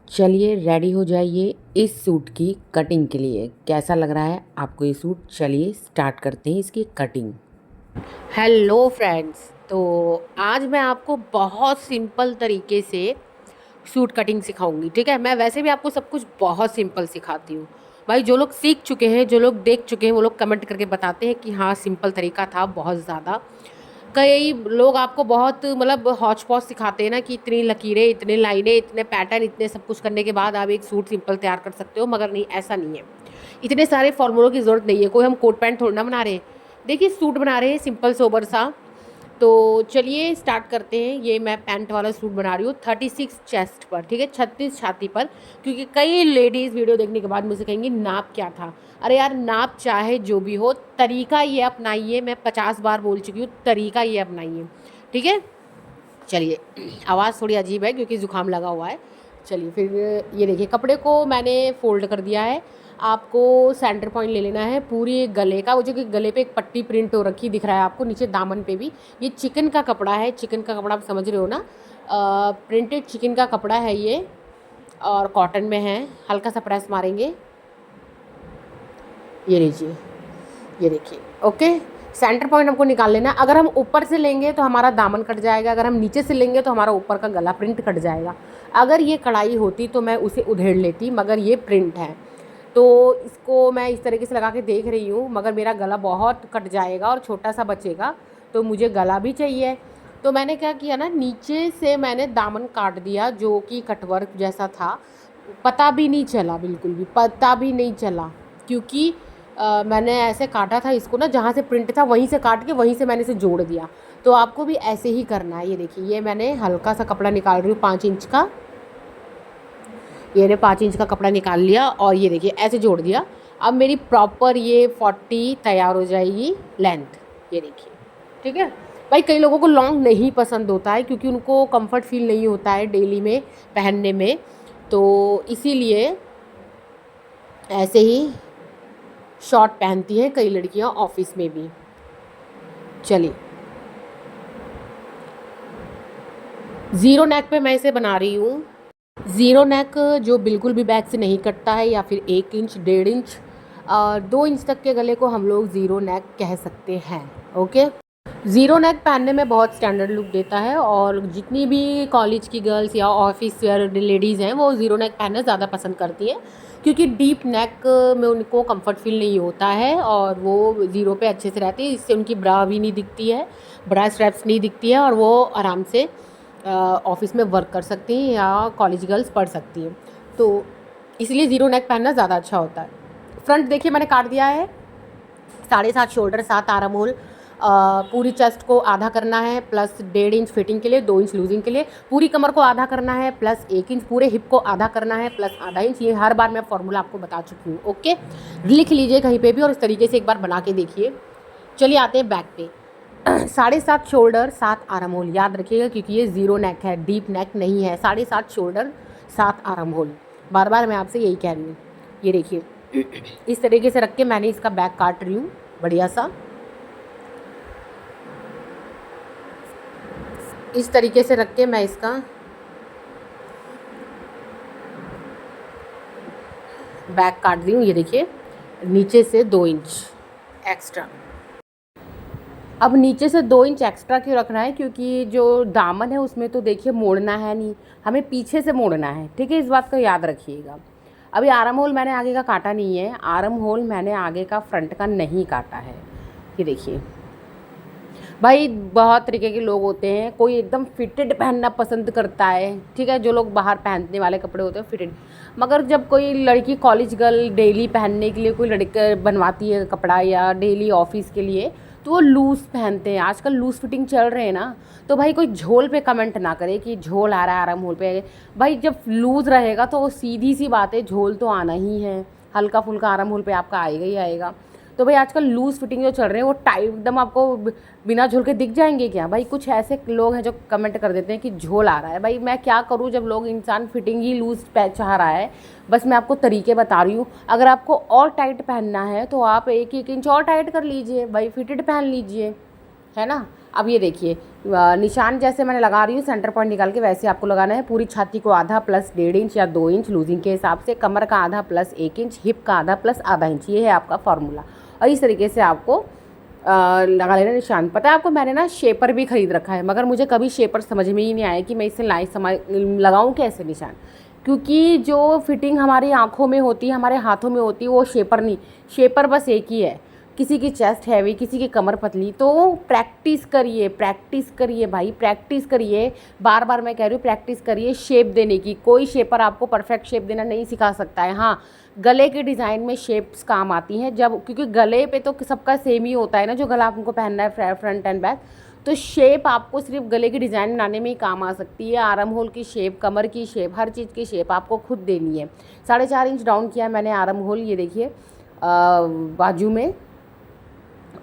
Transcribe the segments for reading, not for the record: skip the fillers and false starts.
चलिए रेडी हो जाइए इस सूट की कटिंग के लिए। कैसा लग रहा है आपको ये सूट? चलिए स्टार्ट करते हैं इसकी कटिंग। हेलो फ्रेंड्स, तो आज मैं आपको बहुत सिंपल तरीके से सूट कटिंग सिखाऊंगी। ठीक है, मैं वैसे भी आपको सब कुछ बहुत सिंपल सिखाती हूँ। भाई जो लोग सीख चुके हैं, जो लोग देख चुके हैं, वो लोग कमेंट करके बताते हैं कि हाँ सिंपल तरीका था बहुत ज़्यादा। कई लोग आपको बहुत मतलब हौच पौच सिखाते हैं ना कि इतनी लकीरें, इतने लाइनें, इतने पैटर्न, इतने सब कुछ करने के बाद आप एक सूट सिंपल तैयार कर सकते हो, मगर नहीं, ऐसा नहीं है। इतने सारे फॉर्मूलों की ज़रूरत नहीं है। कोई हम कोट पैंट थोड़ा ना बना रहे हैं। देखिए सूट बना रहे हैं सिंपल सोबर सा। तो चलिए स्टार्ट करते हैं। ये मैं पैंट वाला सूट बना रही हूँ 36 चेस्ट पर, ठीक है, 36 छाती पर। क्योंकि कई लेडीज़ वीडियो देखने के बाद मुझे कहेंगी नाप क्या था। अरे यार, नाप चाहे जो भी हो, तरीका ये अपनाइए। मैं 50 बार बोल चुकी हूँ, तरीका ये अपनाइए। ठीक है, चलिए। आवाज़ थोड़ी अजीब है क्योंकि ज़ुकाम लगा हुआ है। चलिए फिर, ये देखिए कपड़े को मैंने फ़ोल्ड कर दिया है। आपको सेंटर पॉइंट ले लेना है पूरी गले का। वो जो कि गले पे एक पट्टी प्रिंट हो रखी दिख रहा है आपको, नीचे दामन पे भी। ये चिकन का कपड़ा है, चिकन का कपड़ा आप समझ रहे हो ना। प्रिंटेड चिकन का कपड़ा है ये, और कॉटन में है। हल्का सा प्रेस मारेंगे, ये लीजिए, ये देखिए। ओके, सेंटर पॉइंट हमको निकाल लेना। अगर हम ऊपर से लेंगे तो हमारा दामन कट जाएगा, अगर हम नीचे से लेंगे तो हमारा ऊपर का गला प्रिंट कट जाएगा। अगर ये कढ़ाई होती तो मैं उसे उधेड़ लेती, मगर ये प्रिंट है तो इसको मैं इस तरीके से लगा के देख रही हूँ। मगर मेरा गला बहुत कट जाएगा और छोटा सा बचेगा, तो मुझे गला भी चाहिए। तो मैंने क्या किया ना, नीचे से मैंने दामन काट दिया, जो कि कटवर्क जैसा था। पता भी नहीं चला, बिल्कुल भी पता भी नहीं चला, क्योंकि मैंने ऐसे काटा था इसको ना, जहाँ से प्रिंट था वहीं से काट के वहीं से मैंने इसे जोड़ दिया। तो आपको भी ऐसे ही करना है। ये देखिए, ये मैंने हल्का सा कपड़ा निकाल रही हूँ 5 इंच का। ये ने 5 इंच का कपड़ा निकाल लिया और ये देखिए ऐसे जोड़ दिया। अब मेरी प्रॉपर ये 40 तैयार हो जाएगी लेंथ। ये देखिए, ठीक है। भाई कई लोगों को लॉन्ग नहीं पसंद होता है, क्योंकि उनको कंफर्ट फील नहीं होता है डेली में पहनने में, तो इसीलिए ऐसे ही शॉर्ट पहनती हैं कई लड़कियां ऑफिस में भी। चलिए, ज़ीरो नेक पे मैं इसे बना रही हूँ। ज़ीरो नेक जो बिल्कुल भी बैक से नहीं कटता है, या फिर 1 इंच, 1.5 इंच, 2 इंच तक के गले को हम लोग ज़ीरो नेक कह सकते हैं। ओके, ज़ीरो नेक पहनने में बहुत स्टैंडर्ड लुक देता है, और जितनी भी कॉलेज की गर्ल्स या ऑफिस वेयर लेडीज़ हैं वो ज़ीरो नेक पहनना ज़्यादा पसंद करती हैं, क्योंकि डीप नेक में उनको कंफर्ट फील नहीं होता है और वो ज़ीरो पे अच्छे से रहती है। इससे उनकी ब्रा भी नहीं दिखती है, ब्रा स्ट्रैप्स नहीं दिखती है, और वो आराम से ऑफिस में वर्क कर सकती हैं या कॉलेज गर्ल्स पढ़ सकती हैं। तो इसलिए ज़ीरो नेक पहनना ज़्यादा अच्छा होता है। फ्रंट देखिए मैंने काट दिया है 7.5 शोल्डर, 7 आर्म होल। पूरी चेस्ट को आधा करना है, प्लस 1.5 इंच फिटिंग के लिए, 2 इंच लूजिंग के लिए। पूरी कमर को आधा करना है, प्लस 1 इंच। पूरे हिप को आधा करना है, प्लस आधा इंच। ये हर बार मैं फॉर्मूला आपको बता चुकी हूँ। ओके, लिख लीजिए कहीं पे भी और इस तरीके से एक बार बना के देखिए। चलिए आते हैं बैक पे। 7.5 शोल्डर, 7 आर्म होल, याद रखिएगा, क्योंकि ये ज़ीरो नेक है, डीप नेक नहीं है। 7.5 शोल्डर, 7 आर्म होल, बार बार मैं आपसे यही कह रही हूँ। ये देखिए इस तरीके से रख के मैंने इसका बैक काट रही हूँ बढ़िया सा। इस तरीके से रख के मैं इसका बैक काट दी हूँ। ये देखिए, नीचे से 2 इंच एक्स्ट्रा। अब नीचे से 2 इंच एक्स्ट्रा क्यों रखना है? क्योंकि जो दामन है उसमें तो देखिए मोड़ना है नहीं, हमें पीछे से मोड़ना है। ठीक है, इस बात का याद रखिएगा। अभी आर्म होल मैंने आगे का काटा नहीं है, आर्म होल मैंने आगे का फ्रंट का नहीं काटा है। ये देखिए भाई, बहुत तरीके के लोग होते हैं। कोई एकदम फिटेड पहनना पसंद करता है, ठीक है, जो लोग बाहर पहनने वाले कपड़े होते हैं फिटेड। मगर जब कोई लड़की, कॉलेज गर्ल, डेली पहनने के लिए कोई लड़का बनवाती है कपड़ा या डेली ऑफिस के लिए, तो वो लूज़ पहनते हैं। आजकल लूज़ फिटिंग चल रहे हैं ना, तो भाई कोई झोल पे कमेंट ना करे कि झोल आ रहा है आराम होल पे। भाई जब लूज़ रहेगा तो सीधी सी बात है, झोल तो आना ही है। हल्का फुल्का आराम होल पे आपका आएगा ही आएगा। तो भाई आजकल लूज़ फिटिंग जो चल रहे हैं वो टाइट एकदम आपको बिना झोल के दिख जाएंगे क्या? भाई कुछ ऐसे लोग हैं जो कमेंट कर देते हैं कि झोल आ रहा है। भाई मैं क्या करूं, जब लोग इंसान फिटिंग ही लूज़ चाह रहा है। बस मैं आपको तरीके बता रही हूँ। अगर आपको और टाइट पहनना है तो आप 1-1 इंच और टाइट कर लीजिए भाई, फिटेड पहन लीजिए, है ना। अब ये देखिए निशान जैसे मैंने लगा रही हूँ सेंटर पॉइंट निकाल के, वैसे आपको लगाना है। पूरी छाती को आधा प्लस 1.5 इंच या 2 इंच लूजिंग के हिसाब से, कमर का आधा प्लस 1 इंच, हिप का आधा प्लस आधा इंच, ये है आपका फार्मूला। और इस तरीके से आपको लगा लेना निशान। पता है आपको, मैंने ना शेपर भी ख़रीद रखा है, मगर मुझे कभी शेपर समझ में ही नहीं आया कि मैं इसे लगाऊँ कैसे निशान, क्योंकि जो फिटिंग हमारी आँखों में होती है, हमारे हाथों में होती है, वो शेपर नहीं। शेपर बस एक ही है, किसी की चेस्ट हैवी, किसी की कमर पतली। तो प्रैक्टिस करिए, प्रैक्टिस करिए भाई, प्रैक्टिस करिए। बार बार मैं कह रही हूँ प्रैक्टिस करिए शेप देने की। कोई शेपर आपको परफेक्ट शेप देना नहीं सिखा सकता है। हाँ, गले के डिज़ाइन में शेप्स काम आती हैं, जब क्योंकि गले पे तो सबका सेम ही होता है ना, जो गला आपको पहनना है फ्रंट एंड बैक। तो शेप आपको सिर्फ गले की डिज़ाइन बनाने में ही काम आ सकती है। आर्म होल की शेप, कमर की शेप, हर चीज़ की शेप आपको खुद देनी है। 4.5 इंच डाउन किया मैंने आर्म होल, ये देखिए बाजू में।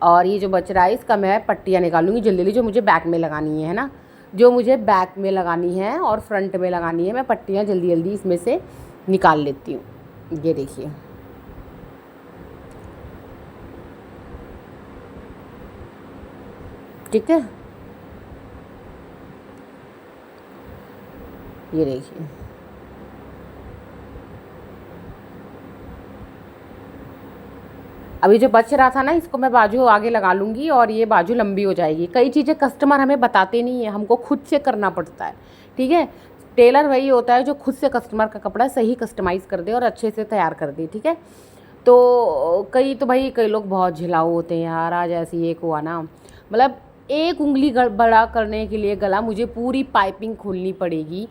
और ये जो बच रहा है इसका मैं पट्टियाँ निकालूंगी जल्दी जल्दी, जो मुझे बैक में लगानी है ना, जो मुझे बैक में लगानी है और फ्रंट में लगानी है। मैं पट्टियाँ जल्दी जल्दी इसमें से निकाल लेती हूँ। ये देखिए, ठीक है, ये देखिए। अभी जो बच रहा था ना, इसको मैं बाजू आगे लगा लूँगी और ये बाजू लंबी हो जाएगी। कई चीज़ें कस्टमर हमें बताते नहीं है, हमको खुद से करना पड़ता है। ठीक है, टेलर वही होता है जो खुद से कस्टमर का कपड़ा सही कस्टमाइज़ कर दे और अच्छे से तैयार कर दे। ठीक है, तो कई लोग बहुत झिलाऊ होते हैं यार। आज ऐसी एक हुआ ना, मतलब एक उंगली बड़ा करने के लिए गला मुझे पूरी पाइपिंग खोलनी पड़ेगी।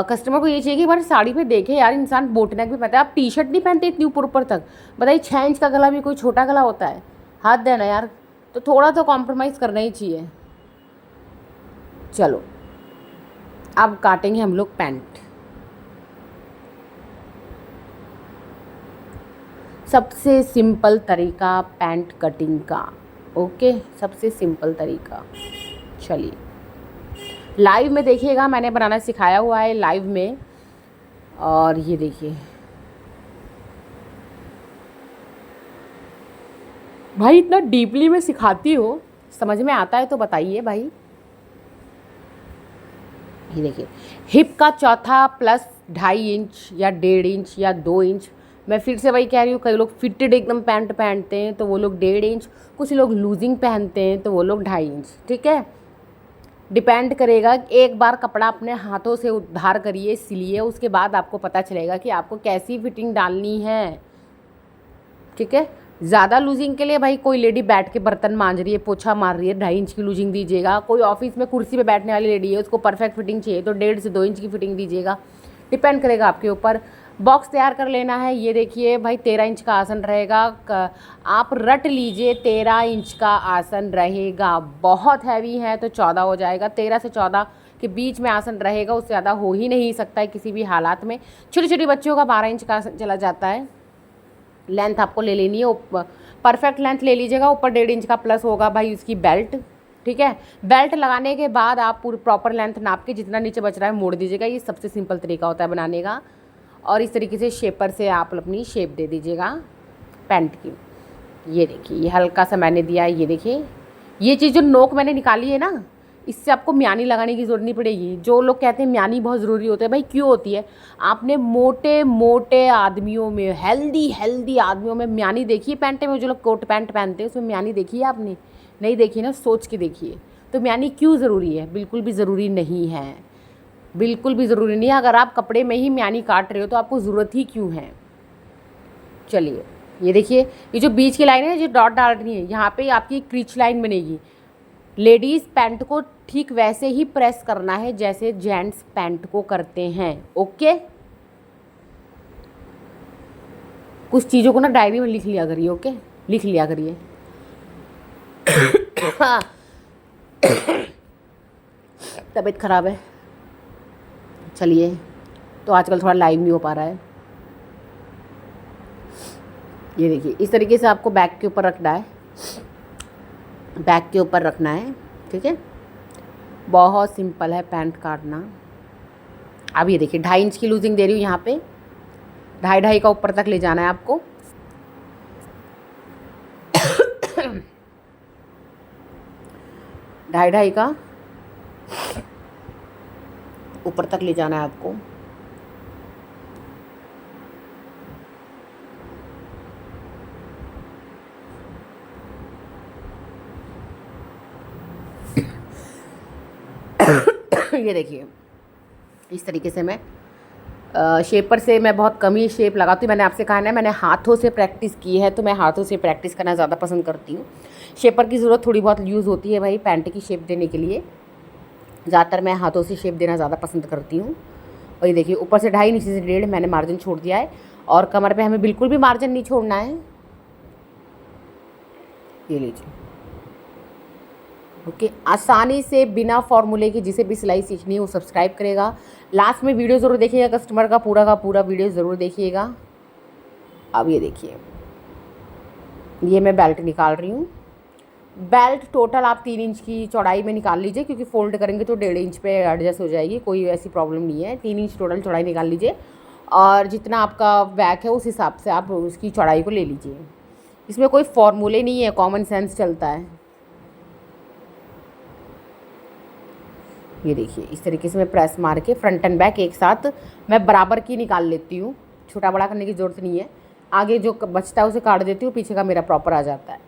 कस्टमर को ये चाहिए कि एक बार साड़ी पे देखे यार इंसान, बोटनेक भी पहनता है। आप टी शर्ट नहीं पहनते इतनी ऊपर ऊपर तक, बताइए 6 इंच का गला भी कोई छोटा गला होता है? हाथ देना यार, तो थोड़ा तो कॉम्प्रोमाइज़ करना ही चाहिए। चलो अब काटेंगे हम लोग पैंट। सबसे सिंपल तरीका पैंट कटिंग का, ओके, सबसे सिंपल तरीका। चलिए लाइव में देखिएगा, मैंने बनाना सिखाया हुआ है लाइव में। और ये देखिए भाई, इतना डीपली मैं सिखाती हूँ, समझ में आता है तो बताइए भाई। ये देखिए, हिप का चौथा प्लस 2.5 इंच या 1.5 इंच या 2 इंच। मैं फिर से वही कह रही हूँ, कई लोग फिटेड एकदम पैंट पहनते हैं तो वो लोग 1.5 इंच, कुछ लोग लूजिंग पहनते हैं तो वो लोग 2.5 इंच। ठीक है, डिपेंड करेगा। एक बार कपड़ा अपने हाथों से उद्धार करिए, सिलिए, उसके बाद आपको पता चलेगा कि आपको कैसी फिटिंग डालनी है। ठीक है, ज़्यादा लूजिंग के लिए भाई कोई लेडी बैठ के बर्तन मांज रही है, पोछा मार रही है, 2.5 इंच की लूजिंग दीजिएगा। कोई ऑफिस में कुर्सी पे बैठने वाली लेडी है, उसको परफेक्ट फिटिंग चाहिए तो 1.5 से 2 इंच की फिटिंग दीजिएगा। डिपेंड करेगा आपके ऊपर। बॉक्स तैयार कर लेना है। ये देखिए भाई, 13 इंच का आसन रहेगा। आप रट लीजिए, 13 इंच का आसन रहेगा। बहुत हैवी है तो 14 हो जाएगा। 13 से 14 के बीच में आसन रहेगा, उससे ज़्यादा हो ही नहीं सकता है किसी भी हालात में। छोटी छोटी बच्चियों का 12 इंच का आसन चला जाता है। लेंथ आपको ले लेनी है, परफेक्ट लेंथ ले लीजिएगा। ऊपर 1.5 इंच का प्लस होगा भाई उसकी बेल्ट। ठीक है, बेल्ट लगाने के बाद आप पूरी प्रॉपर लेंथ नाप के जितना नीचे बच रहा है मोड़ दीजिएगा। ये सबसे सिंपल तरीका होता है बनाने का। और इस तरीके से शेपर से आप अपनी शेप दे दीजिएगा पैंट की। ये देखिए, ये हल्का सा मैंने दिया है। ये देखिए, ये चीज़ जो नोक मैंने निकाली है ना, इससे आपको म्यानी लगाने की ज़रूरत नहीं पड़ेगी। जो लोग कहते हैं म्यानी बहुत ज़रूरी होती है, भाई क्यों होती है? आपने मोटे मोटे आदमियों में, हेल्दी आदमियों में म्यानी देखी है? पैंटे में जो लोग कोट पैंट पहनते हैं उसमें म्यानी देखी है आपने? नहीं देखी ना, सोच के देखिए। तो म्यानी क्यों ज़रूरी है? बिल्कुल भी ज़रूरी नहीं है, बिल्कुल भी ज़रूरी नहीं है। अगर आप कपड़े में ही म्यानी काट रहे हो तो आपको ज़रूरत ही क्यों है? चलिए ये देखिए, ये जो बीच की लाइन है, जो डॉट डाल रही है, यहाँ पे आपकी क्रीच लाइन बनेगी। लेडीज़ पैंट को ठीक वैसे ही प्रेस करना है जैसे जेंट्स पैंट को करते हैं। ओके, कुछ चीज़ों को ना डायरी में लिख लिया करिए। ओके, लिख लिया करिए। तबीयत ख़राब है। चलिए, तो आजकल थोड़ा लाइव नहीं हो पा रहा है। ये देखिए, इस तरीके से आपको बैक के ऊपर रखना है, बैक के ऊपर रखना है। ठीक है, बहुत सिंपल है पैंट काटना। अब ये देखिए, 2.5 इंच की लूजिंग दे रही हूँ यहाँ पे। 2.5 का ऊपर तक ले जाना है आपको। ढाई ढाई का ऊपर तक ले जाना है आपको। ये देखिए इस तरीके से मैं शेपर से मैं बहुत कम ही शेप लगाती हूँ। मैंने आपसे कहा ना मैंने हाथों से प्रैक्टिस की है, तो मैं हाथों से प्रैक्टिस करना ज़्यादा पसंद करती हूँ। शेपर की ज़रूरत थोड़ी बहुत यूज़ होती है भाई पैंट की शेप देने के लिए, ज़्यादातर मैं हाथों से शेप देना ज़्यादा पसंद करती हूँ। और ये देखिए ऊपर से 2.5 नीचे से 1.5 मैंने मार्जिन छोड़ दिया है, और कमर पे हमें बिल्कुल भी मार्जिन नहीं छोड़ना है। ये लीजिए, ओके। आसानी से बिना फॉर्मूले के जिसे भी सिलाई सीखनी है वो सब्सक्राइब करेगा। लास्ट में वीडियो ज़रूर देखिएगा, कस्टमर का पूरा वीडियो ज़रूर देखिएगा। अब ये देखिए ये मैं बेल्ट निकाल रही हूँ। बेल्ट टोटल आप 3 इंच की चौड़ाई में निकाल लीजिए, क्योंकि फोल्ड करेंगे तो 1.5 इंच पे एडजस्ट हो जाएगी, कोई ऐसी प्रॉब्लम नहीं है। 3 इंच टोटल चौड़ाई निकाल लीजिए, और जितना आपका बैक है उस हिसाब से आप उसकी चौड़ाई को ले लीजिए। इसमें कोई फॉर्मूले नहीं है, कॉमन सेंस चलता है। ये देखिए इस तरीके से मैं प्रेस मार के फ्रंट एंड बैक एक साथ मैं बराबर की निकाल लेती हूँ, छोटा बड़ा करने की ज़रूरत नहीं है। आगे जो बचता है उसे काट देती हूँ, पीछे का मेरा प्रॉपर आ जाता है।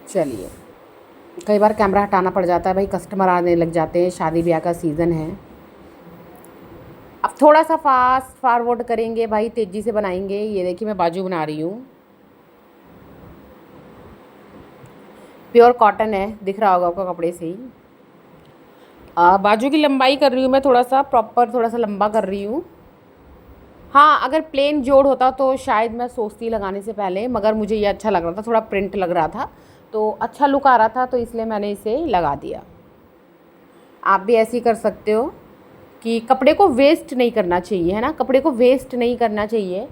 चलिए, कई बार कैमरा हटाना पड़ जाता है भाई, कस्टमर आने लग जाते हैं, शादी ब्याह का सीज़न है। अब थोड़ा सा फास्ट फॉरवर्ड करेंगे भाई, तेज़ी से बनाएंगे। ये देखिए मैं बाजू बना रही हूँ, प्योर कॉटन है, दिख रहा होगा आपको कपड़े से ही। बाजू की लंबाई कर रही हूँ मैं थोड़ा सा प्रॉपर, थोड़ा सा लंबा कर रही हूँ। हाँ, अगर प्लेन जोड़ होता तो शायद मैं सोचती लगाने से पहले, मगर मुझे ये अच्छा लग रहा था, थोड़ा प्रिंट लग रहा था तो अच्छा लुक आ रहा था, तो इसलिए मैंने इसे लगा दिया। आप भी ऐसे ही कर सकते हो कि कपड़े को वेस्ट नहीं करना चाहिए, है ना, कपड़े को वेस्ट नहीं करना चाहिए।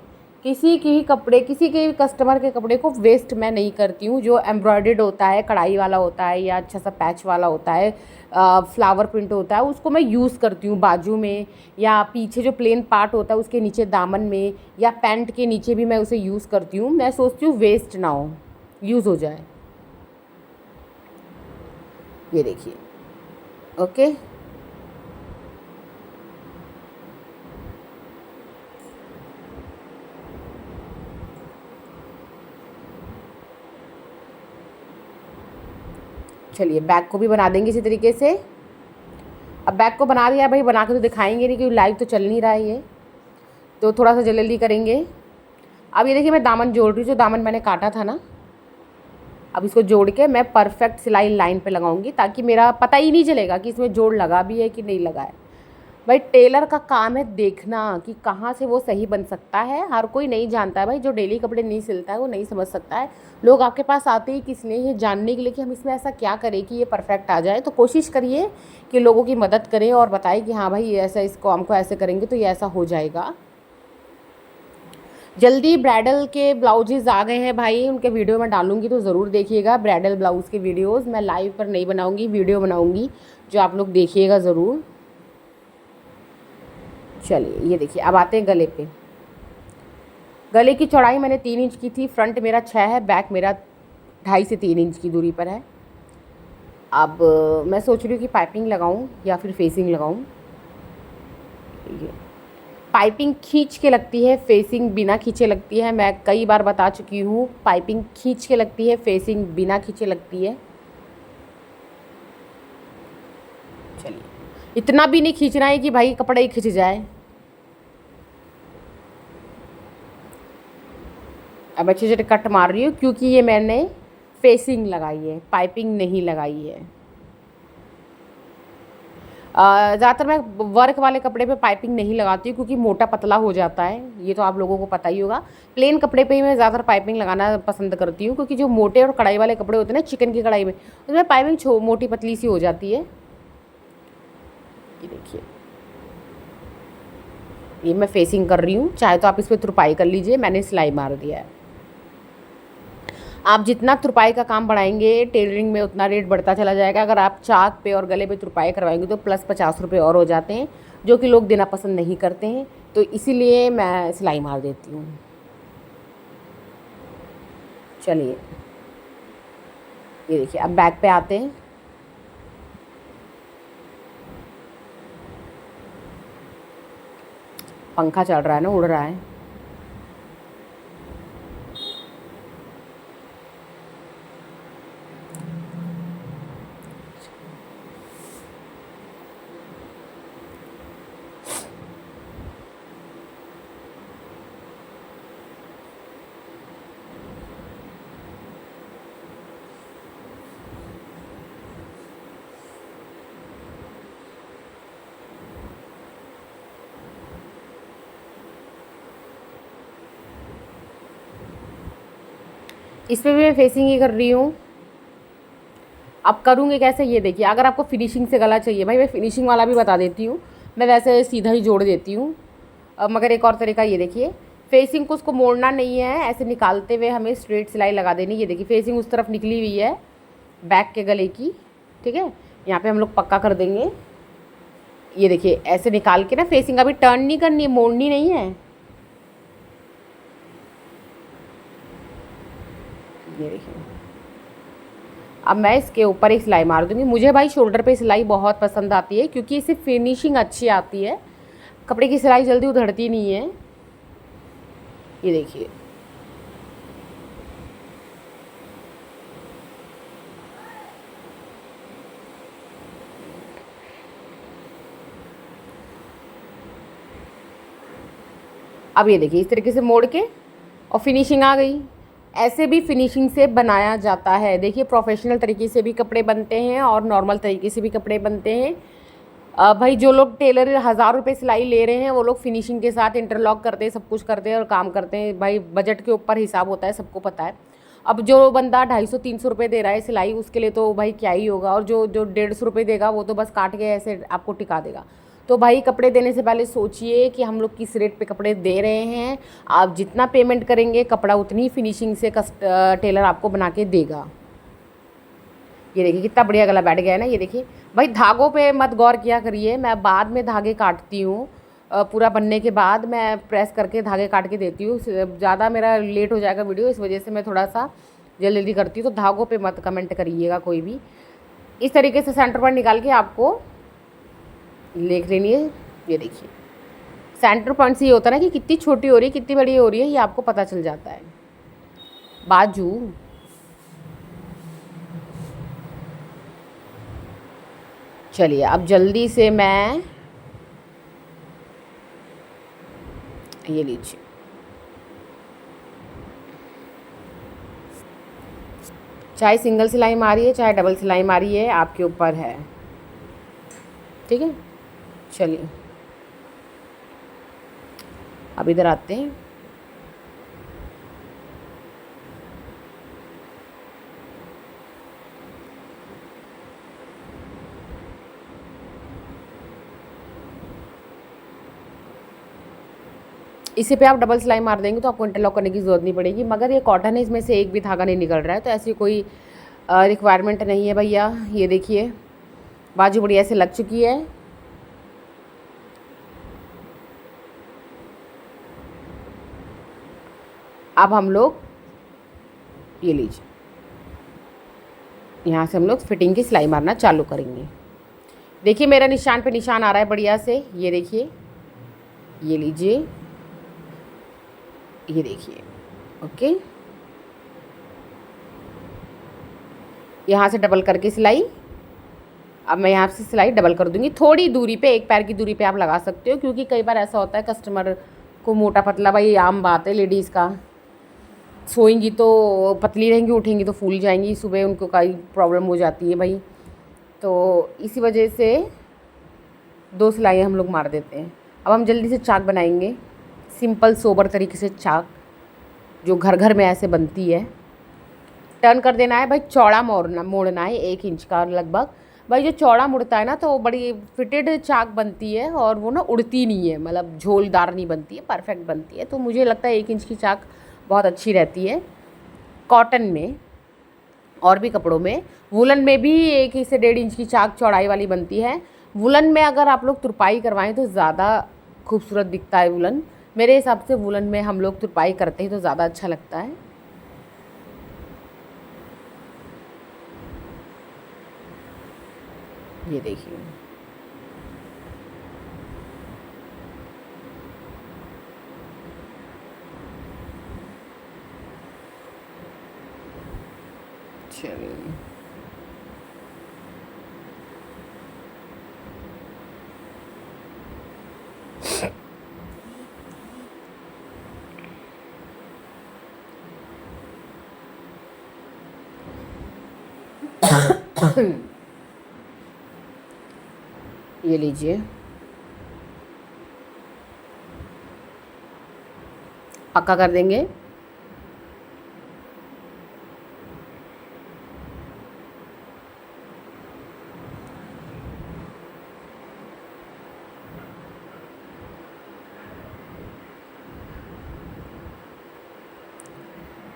किसी की कपड़े, किसी के कस्टमर के कपड़े को वेस्ट मैं नहीं करती हूँ। जो एम्ब्रॉयडर्ड होता है, कढ़ाई वाला होता है, या अच्छा सा पैच वाला होता है, फ्लावर प्रिंट होता है, उसको मैं यूज़ करती हूँ बाजू में, या पीछे जो प्लेन पार्ट होता है उसके नीचे दामन में, या पैंट के नीचे भी मैं उसे यूज़ करती हूँ। मैं सोचती हूँ वेस्ट ना हो, यूज़ हो जाए। ये देखिए, ओके। चलिए बैक को भी बना देंगे इसी तरीके से। अब बैक को बना दिया भाई, बना के तो दिखाएंगे नहीं क्योंकि लाइव तो चल नहीं रहा है ये, तो थोड़ा सा जल्दी करेंगे। अब ये देखिए मैं दामन जोड़ रही हूँ, जो दामन मैंने काटा था ना, अब इसको जोड़ के मैं परफेक्ट सिलाई लाइन पे लगाऊंगी, ताकि मेरा पता ही नहीं चलेगा कि इसमें जोड़ लगा भी है कि नहीं लगा है। भाई टेलर का काम है देखना कि कहाँ से वो सही बन सकता है। हर कोई नहीं जानता है भाई, जो डेली कपड़े नहीं सिलता है वो नहीं समझ सकता है। लोग आपके पास आते ही किस लिए, ये जानने के लिए कि हम इसमें ऐसा क्या करें कि ये परफेक्ट आ जाए। तो कोशिश करिए कि लोगों की मदद करें और बताएं कि हाँ भाई ये ऐसा, इसको हमको ऐसे करेंगे तो ये ऐसा हो जाएगा। जल्दी ब्राइडल के ब्लाउजेज़ आ गए हैं भाई, उनके वीडियो मैं डालूंगी तो ज़रूर देखिएगा। ब्राइडल ब्लाउज़ के वीडियोज़ मैं लाइव पर नहीं बनाऊँगी, वीडियो बनाऊँगी जो आप लोग देखिएगा ज़रूर। चलिए ये देखिए, अब आते हैं गले पे। गले की चौड़ाई मैंने 3 इंच की थी, फ्रंट मेरा 6 है, बैक मेरा 2.5 से 3 इंच की दूरी पर है। अब मैं सोच रही हूँ कि पाइपिंग लगाऊँ या फिर फेसिंग लगाऊँ। पाइपिंग खींच के लगती है, फेसिंग बिना खींचे लगती है। मैं कई बार बता चुकी हूँ, पाइपिंग खींच के लगती है, फेसिंग बिना खींचे लगती है। चलिए, इतना भी नहीं खींचना है कि भाई कपड़ा ही खिंच जाए। अब अच्छे से कट मार रही हूँ, क्योंकि ये मैंने फेसिंग लगाई है, पाइपिंग नहीं लगाई है। ज़्यादातर मैं वर्क वाले कपड़े पे पाइपिंग नहीं लगाती हूँ, क्योंकि मोटा पतला हो जाता है, ये तो आप लोगों को पता ही होगा। प्लेन कपड़े पे ही मैं ज़्यादातर पाइपिंग लगाना पसंद करती हूँ, क्योंकि जो मोटे और कढ़ाई वाले कपड़े होते हैं ना, चिकन की कढ़ाई में, उसमें पाइपिंग मोटी पतली सी हो जाती है। ये देखिए, ये मैं फेसिंग कर रही हूँ, चाहे तो आप इस पर तुरपाई कर लीजिए, मैंने सिलाई मार दिया है। आप जितना तुरपाई का काम बढ़ाएंगे टेलरिंग में उतना रेट बढ़ता चला जाएगा। अगर आप चाक पे और गले पे तुरपाई करवाएंगे तो प्लस 50 रुपये और हो जाते हैं, जो कि लोग देना पसंद नहीं करते हैं, तो इसीलिए मैं सिलाई मार देती हूँ। चलिए ये देखिए, अब बैक पे आते हैं। पंखा चल रहा है ना, उड़ रहा है। इस पे भी मैं फेसिंग ही कर रही हूँ। अब करूँगी कैसे ये देखिए। अगर आपको फिनिशिंग से गला चाहिए, भाई मैं फिनिशिंग वाला भी बता देती हूँ, मैं वैसे सीधा ही जोड़ देती हूँ। मगर एक और तरीका ये देखिए, फेसिंग को उसको मोड़ना नहीं है, ऐसे निकालते हुए हमें स्ट्रेट सिलाई लगा देनी। ये देखिए फेसिंग उस तरफ निकली हुई है बैक के गले की, ठीक है। यहाँ पे हम लोग पक्का कर देंगे। ये देखिए ऐसे निकाल के ना, फेसिंग अभी टर्न नहीं करनी है, मोड़नी नहीं है। ये देखिए, अब मैं इसके ऊपर एक सिलाई मार दूँगी। मुझे भाई शोल्डर पे सिलाई बहुत पसंद आती है, क्योंकि इससे फिनिशिंग अच्छी आती है, कपड़े की सिलाई जल्दी उधड़ती नहीं है। ये देखिए, अब ये देखिए इस तरीके से मोड़ के और फिनिशिंग आ गई। ऐसे भी फिनिशिंग से बनाया जाता है। देखिए प्रोफेशनल तरीके से भी कपड़े बनते हैं और नॉर्मल तरीके से भी कपड़े बनते हैं। भाई जो लोग टेलर 1000 रुपये सिलाई ले रहे हैं, वो लोग फिनिशिंग के साथ इंटरलॉक करते हैं, सब कुछ करते हैं और काम करते हैं। भाई बजट के ऊपर हिसाब होता है, सबको पता है। अब जो बंदा 250-300 रुपये दे रहा है सिलाई, उसके लिए तो भाई क्या ही होगा। और जो जो 150 रुपये देगा वो तो बस काट के ऐसे आपको टिका देगा। तो भाई कपड़े देने से पहले सोचिए कि हम लोग किस रेट पे कपड़े दे रहे हैं। आप जितना पेमेंट करेंगे, कपड़ा उतनी फिनिशिंग से टेलर आपको बना के देगा। ये देखिए कितना बढ़िया गला बैठ गया है ना। ये देखिए भाई, धागों पे मत गौर किया करिए, मैं बाद में धागे काटती हूँ। पूरा बनने के बाद मैं प्रेस करके धागे काट के देती हूँ। ज़्यादा मेरा लेट हो जाएगा वीडियो, इस वजह से मैं थोड़ा सा जल्दी जल्दी करती हूँ। तो धागों पे मत कमेंट करिएगा कोई भी। इस तरीके से सेंटर पॉइंट निकाल के आपको देख लेनी है। ये देखिए सेंटर पॉइंट से ये होता है ना कि कितनी छोटी हो रही है कितनी बड़ी हो रही है, ये आपको पता चल जाता है। बाजू चलिए अब जल्दी से मैं, ये लीजिए, चाहे सिंगल सिलाई मारी है चाहे डबल सिलाई मारी है, आपके ऊपर है, ठीक है। चलिए अब इधर आते हैं। इसी पे आप डबल सिलाई मार देंगे तो आपको इंटरलॉक करने की ज़रूरत नहीं पड़ेगी। मगर ये कॉटन है, इसमें से एक भी धागा नहीं निकल रहा है, तो ऐसी कोई रिक्वायरमेंट नहीं है भैया। ये देखिए बाजू बढ़िया से लग चुकी है। अब हम लोग ये लीजिए, यहाँ से हम लोग फिटिंग की सिलाई मारना चालू करेंगे। देखिए मेरा निशान पे निशान आ रहा है बढ़िया से। ये देखिए, ये लीजिए, ये देखिए, ओके। यहाँ से डबल करके सिलाई, अब मैं यहाँ से सिलाई डबल कर दूँगी। थोड़ी दूरी पे, एक पैर की दूरी पे आप लगा सकते हो, क्योंकि कई बार ऐसा होता है कस्टमर को मोटा पतला, भाई आम बात है लेडीज़ का, सोएंगी तो पतली रहेंगी, उठेंगी तो फूल जाएंगी, सुबह उनको कई प्रॉब्लम हो जाती है भाई। तो इसी वजह से 2 सिलाई हम लोग मार देते हैं। अब हम जल्दी से चाक बनाएंगे, सिंपल सोबर तरीके से चाक, जो घर घर में ऐसे बनती है। टर्न कर देना है भाई, चौड़ा मोड़ना है 1 इंच का लगभग। भाई जो चौड़ा मुड़ता है ना, तो बड़ी फिटेड चाक बनती है और वो ना उड़ती नहीं है, मतलब झोलदार नहीं बनती है, परफेक्ट बनती है। तो मुझे लगता है 1 इंच की चाक बहुत अच्छी रहती है। कॉटन में और भी कपड़ों में, वुलन में भी 1 से 1.5 इंच की चाक चौड़ाई वाली बनती है। वुलन में अगर आप लोग तुरपाई करवाएं तो ज़्यादा खूबसूरत दिखता है वुलन। मेरे हिसाब से वुलन में हम लोग तुरपाई करते हैं तो ज़्यादा अच्छा लगता है। ये देखिए, चलिए ये लीजिए, पक्का कर देंगे।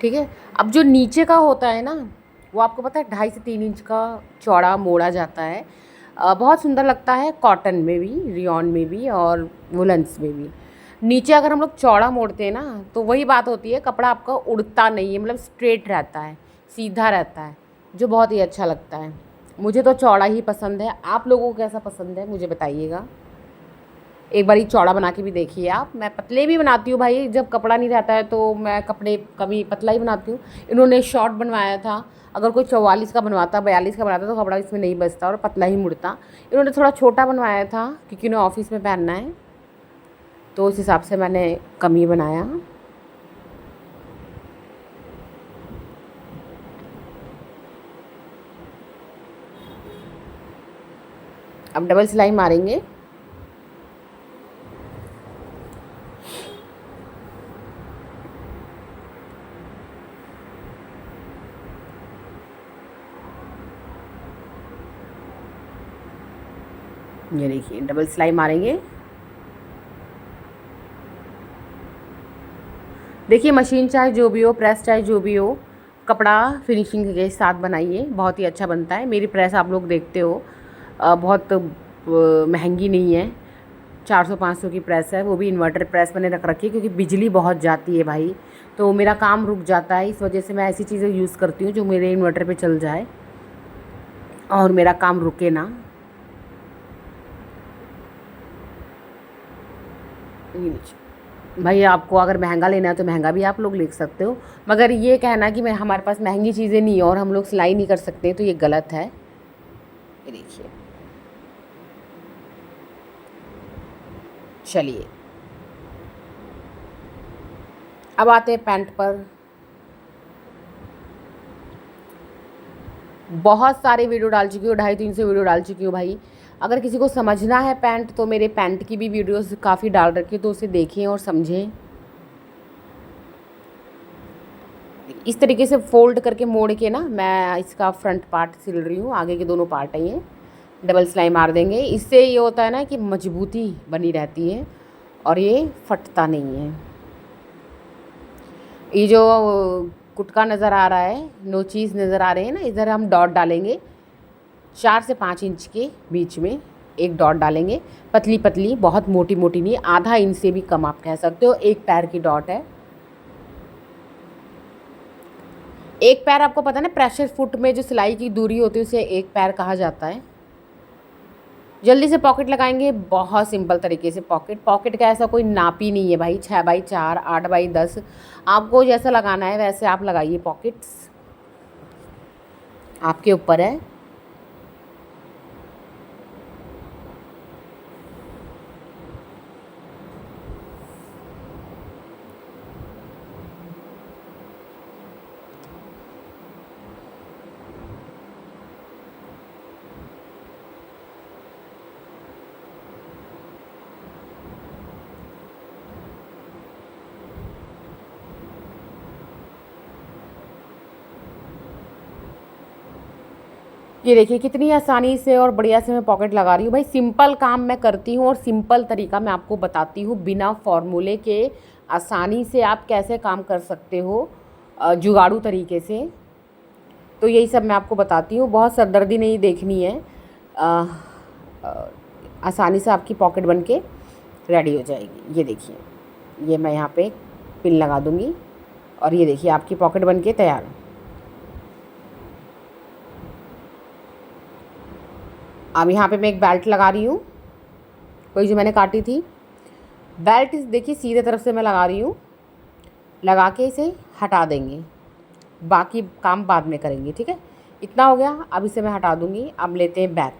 ठीक है। अब जो नीचे का होता है ना, वो आपको पता है 2.5 से 3 इंच का चौड़ा मोड़ा जाता है। बहुत सुंदर लगता है कॉटन में भी, रियॉन में भी और वुलन्स में भी। नीचे अगर हम लोग चौड़ा मोड़ते हैं ना, तो वही बात होती है, कपड़ा आपका उड़ता नहीं है, मतलब स्ट्रेट रहता है, सीधा रहता है, जो बहुत ही अच्छा लगता है। मुझे तो चौड़ा ही पसंद है। आप लोगों को कैसा पसंद है मुझे बताइएगा। एक बार चौड़ा बना के भी देखिए आप। मैं पतले भी बनाती हूँ भाई, जब कपड़ा नहीं रहता है तो मैं कपड़े कभी पतला ही बनाती हूँ। इन्होंने शॉर्ट बनवाया था, अगर कोई 44 का बनवाता, 42 का बनाता तो कपड़ा इसमें नहीं बचता और पतला ही मुड़ता। इन्होंने थोड़ा छोटा बनवाया था क्योंकि उन्हें ऑफिस में पहनना है, तो उस हिसाब से मैंने कम ही बनाया। अब डबल सिलाई मारेंगे। ये देखिए, डबल सिलाई मारेंगे। देखिए, मशीन चाहे जो भी हो, प्रेस चाहे जो भी हो, कपड़ा फिनिशिंग के साथ बनाइए, बहुत ही अच्छा बनता है। मेरी प्रेस आप लोग देखते हो, बहुत महंगी नहीं है, 400-500 की प्रेस है, वो भी इन्वर्टर प्रेस मैंने रख रखी है क्योंकि बिजली बहुत जाती है भाई, तो मेरा काम रुक जाता है। इस वजह से मैं ऐसी चीज़ें यूज़ करती हूँ जो मेरे इन्वर्टर पे चल जाए और मेरा काम रुके ना। भाई आपको अगर महंगा लेना है तो महंगा भी आप लोग ले सकते हो, मगर ये कहना कि मैं हमारे पास महंगी चीज़ें नहीं है और हम लोग सिलाई नहीं कर सकते तो ये गलत है। ये देखिए, चलिए अब आते हैं पैंट पर। बहुत सारे वीडियो डाल चुकी हूँ, 250-300 वीडियो डाल चुकी हूँ भाई। अगर किसी को समझना है पैंट तो मेरे पैंट की भी वीडियोस काफ़ी डाल रखी है, तो उसे देखें और समझें। इस तरीके से फोल्ड करके मोड़ के ना मैं इसका फ्रंट पार्ट सिल रही हूँ, आगे के दोनों पार्ट है ये। डबल सिलाई मार देंगे, इससे ये होता है ना कि मजबूती बनी रहती है और ये फटता नहीं है। ये जो गुटका नज़र आ रहा है, नोचीज़ नज़र आ रहे हैं ना, इधर हम डॉट डालेंगे 4 से 5 इंच के बीच में एक डॉट डालेंगे, पतली पतली, बहुत मोटी मोटी नहीं, आधा इंच से भी कम आप कह सकते हो। एक पैर की डॉट है। एक पैर आपको पता है ना, प्रेशर फुट में जो सिलाई की दूरी होती है उसे एक पैर कहा जाता है। जल्दी से पॉकेट लगाएंगे, बहुत सिंपल तरीके से। पॉकेट का ऐसा कोई नाप ही नहीं है भाई, 6x4, 8x10, आपको जैसा लगाना है वैसे आप लगाइए। पॉकेट्स आपके ऊपर है। ये देखिए कितनी आसानी से और बढ़िया से मैं पॉकेट लगा रही हूँ भाई। सिंपल काम मैं करती हूँ और सिंपल तरीका मैं आपको बताती हूँ, बिना फॉर्मूले के आसानी से आप कैसे काम कर सकते हो। जुगाड़ू तरीके से। तो यही सब मैं आपको बताती हूँ, बहुत सरदर्दी नहीं देखनी है। आसानी से आपकी पॉकेट बन के रेडी हो जाएगी। ये देखिए, ये मैं यहाँ पे पिन लगा दूँगी और ये देखिए आपकी पॉकेट बन के तैयार। अब यहाँ पे मैं एक बेल्ट लगा रही हूँ, वही जो मैंने काटी थी। बेल्ट देखिए सीधे तरफ से मैं लगा रही हूँ, लगा के इसे हटा देंगे, बाकी काम बाद में करेंगे, ठीक है। इतना हो गया, अब इसे मैं हटा दूँगी। अब लेते हैं बैक।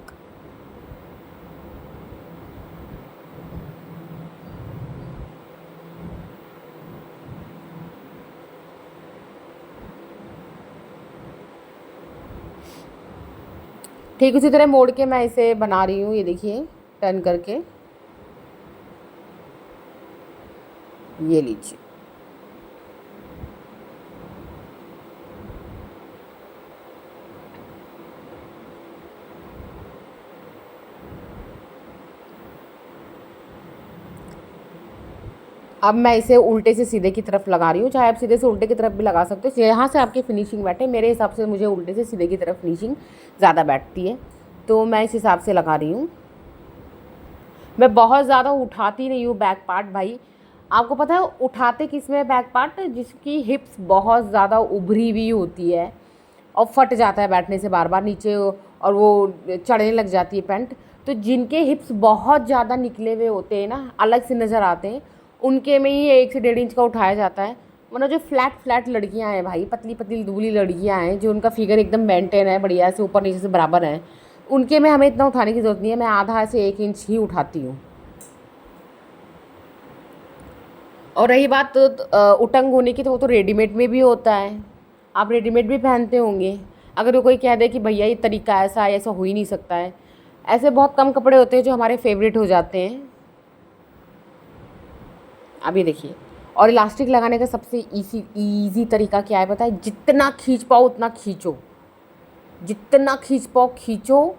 ठीक उसी तरह मोड़ के मैं इसे बना रही हूँ। ये देखिए टर्न करके, ये लीजिए। अब मैं इसे उल्टे से सीधे की तरफ लगा रही हूँ, चाहे आप सीधे से उल्टे की तरफ भी लगा सकते हो, यहाँ से आपकी फिनिशिंग बैठे। मेरे हिसाब से मुझे उल्टे से सीधे की तरफ फिनिशिंग ज़्यादा बैठती है, तो मैं इस हिसाब से लगा रही हूँ। मैं बहुत ज़्यादा उठाती नहीं हूँ बैक पार्ट भाई। आपको पता है उठाते किस में बैक पार्ट, जिसकी हिप्स बहुत ज़्यादा उभरी हुई होती है और फट जाता है बैठने से बार बार नीचे, और वो चढ़ने लग जाती है पैंट। तो जिनके हिप्स बहुत ज़्यादा निकले हुए होते हैं ना, अलग से नज़र आते हैं, उनके में ही 1 से 1.5 इंच का उठाया जाता है। वरना जो फ्लैट लड़कियां हैं भाई, पतली पतली दुबली लड़कियां हैं, जो उनका फिगर एकदम मेंटेन है, बढ़िया से ऊपर नीचे से बराबर है, उनके में हमें इतना उठाने की ज़रूरत नहीं है। मैं आधा से 1 इंच ही उठाती हूँ। और रही बात उटंग होने की, तो वो तो रेडीमेड में भी होता है, आप रेडीमेड भी पहनते होंगे। अगर वो कोई कह दे कि भैया ये तरीका ऐसा है, ऐसा हो ही नहीं सकता है, ऐसे बहुत कम कपड़े होते हैं जो हमारे फेवरेट हो जाते हैं। अब ये देखिए, और इलास्टिक लगाने का सबसे इजी तरीका क्या है पता है? जितना खींच पाओ उतना खींचो, जितना खींच पाओ खींचो,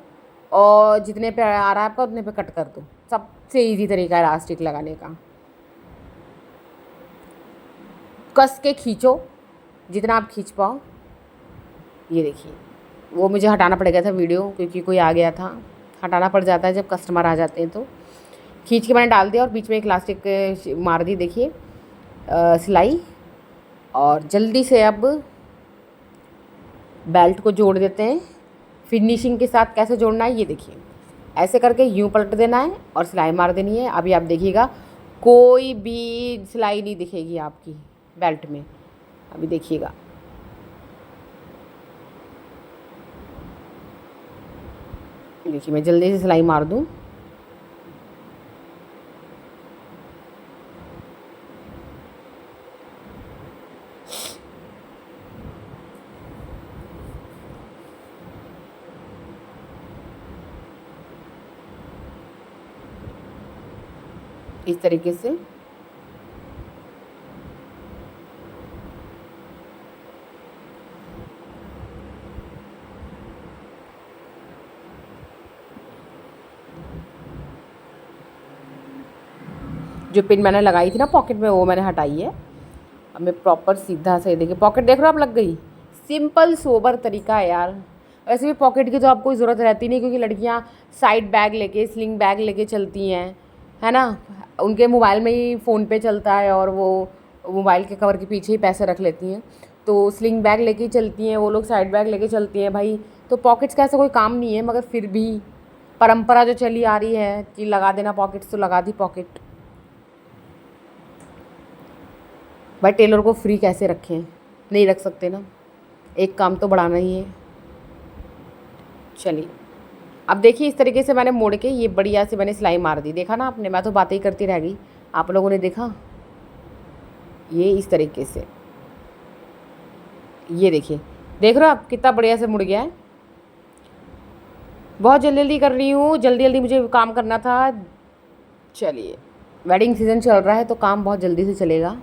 और जितने पे आ रहा है आपका उतने पे कट कर दो। सबसे इजी तरीका है इलास्टिक लगाने का। कस के खींचो जितना आप खींच पाओ। ये देखिए, वो मुझे हटाना पड़ गया था वीडियो, क्योंकि कोई आ गया था। हटाना पड़ जाता है जब कस्टमर आ जाते हैं। तो खींच के मैंने डाल दिया और बीच में एक इलास्टिक मार दी, देखिए सिलाई। और जल्दी से अब बेल्ट को जोड़ देते हैं। फिनिशिंग के साथ कैसे जोड़ना है ये देखिए, ऐसे करके यूँ पलट देना है और सिलाई मार देनी है। अभी आप देखिएगा कोई भी सिलाई नहीं दिखेगी आपकी बेल्ट में। अभी देखिएगा, देखिए मैं जल्दी से सिलाई मार दूँ। इस तरीके से जो पिन मैंने लगाई थी ना पॉकेट में, वो मैंने हटाई है। अब मैं प्रॉपर सीधा से, देखिए पॉकेट देख रहे हो आप, लग गई। सिंपल सोबर तरीका है यार। वैसे भी पॉकेट की तो आपको ज़रूरत रहती नहीं, क्योंकि लड़कियां साइड बैग लेके, स्लिंग बैग लेके चलती हैं, है ना। उनके मोबाइल में ही फ़ोन पे चलता है और वो मोबाइल के कवर के पीछे ही पैसे रख लेती हैं। तो स्लिंग बैग लेके ही चलती हैं वो लोग, साइड बैग लेके चलती हैं भाई। तो पॉकेट्स का ऐसा कोई काम नहीं है, मगर फिर भी परंपरा जो चली आ रही है कि लगा देना पॉकेट्स, तो लगा दी पॉकेट। भाई टेलर को फ्री कैसे रखें, नहीं रख सकते ना, एक काम तो बढ़ाना ही है। चलिए अब देखिए, इस तरीके से मैंने मोड़ के ये बढ़िया से मैंने सिलाई मार दी। देखा ना आपने, मैं तो बातें ही करती रह गई, आप लोगों ने देखा। ये इस तरीके से, ये देखिए, देख रहे हो आप कितना बढ़िया से मुड़ गया है। बहुत जल्दी जल्दी कर रही हूँ, जल्दी जल्दी मुझे काम करना था। चलिए, वेडिंग सीज़न चल रहा है तो काम बहुत जल्दी से चलेगा।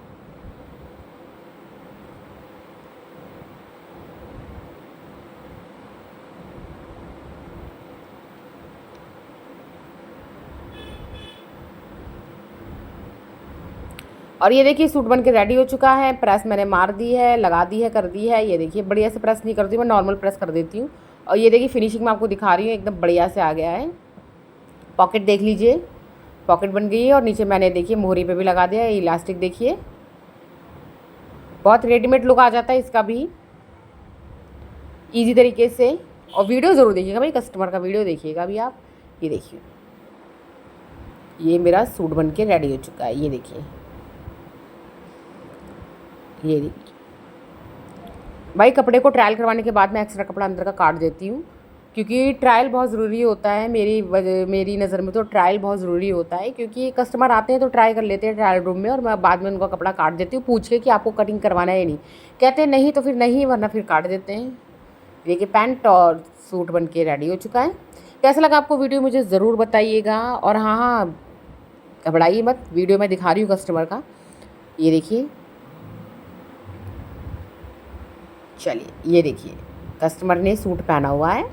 और ये देखिए सूट बन के रेडी हो चुका है। प्रेस मैंने मार दी है, लगा दी है, कर दी है। ये देखिए बढ़िया से प्रेस नहीं करती, मैं नॉर्मल प्रेस कर देती हूँ। और ये देखिए फिनिशिंग मैं आपको दिखा रही हूँ, एकदम बढ़िया से आ गया है। पॉकेट देख लीजिए, पॉकेट बन गई है। और नीचे मैंने देखिए मोहरी पे भी लगा दिया है इलास्टिक। देखिए बहुत रेडीमेड लुक आ जाता है इसका भी, ईजी तरीके से। और वीडियो ज़रूर देखिएगा भाई, कस्टमर का वीडियो देखिएगा अभी आप। ये देखिए ये मेरा सूट बन के रेडी हो चुका है। ये देखिए, ये देखिए भाई, कपड़े को ट्रायल करवाने के बाद मैं एक्स्ट्रा कपड़ा अंदर का काट देती हूँ, क्योंकि ट्रायल बहुत ज़रूरी होता है। मेरी नज़र में तो ट्रायल बहुत ज़रूरी होता है, क्योंकि कस्टमर आते हैं तो ट्राई कर लेते हैं ट्रायल रूम में, और मैं बाद में उनका कपड़ा काट देती हूँ पूछ के कि आपको कटिंग करवाना है या नहीं। कहते हैं नहीं तो फिर नहीं, वरना फिर काट देते हैं। देखिए पैंट और सूट बन के रेडी हो चुका है। कैसा लगा आपको वीडियो मुझे ज़रूर बताइएगा। और हाँ हाँ, घबराइए मत, वीडियो मैं दिखा रही हूँ कस्टमर का। ये देखिए, चलिए ये देखिए कस्टमर ने सूट पहना हुआ है।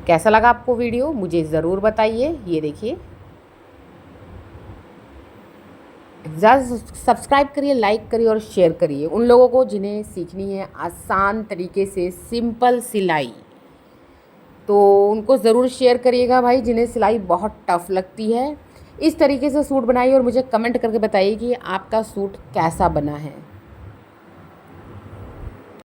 कैसा लगा आपको वीडियो मुझे ज़रूर बताइए। ये देखिए, ज़्यादा सब्सक्राइब करिए, लाइक करिए और शेयर करिए उन लोगों को जिन्हें सीखनी है आसान तरीके से सिंपल सिलाई। तो उनको ज़रूर शेयर करिएगा भाई, जिन्हें सिलाई बहुत टफ लगती है। इस तरीके से सूट बनाइए और मुझे कमेंट करके बताइए कि आपका सूट कैसा बना है।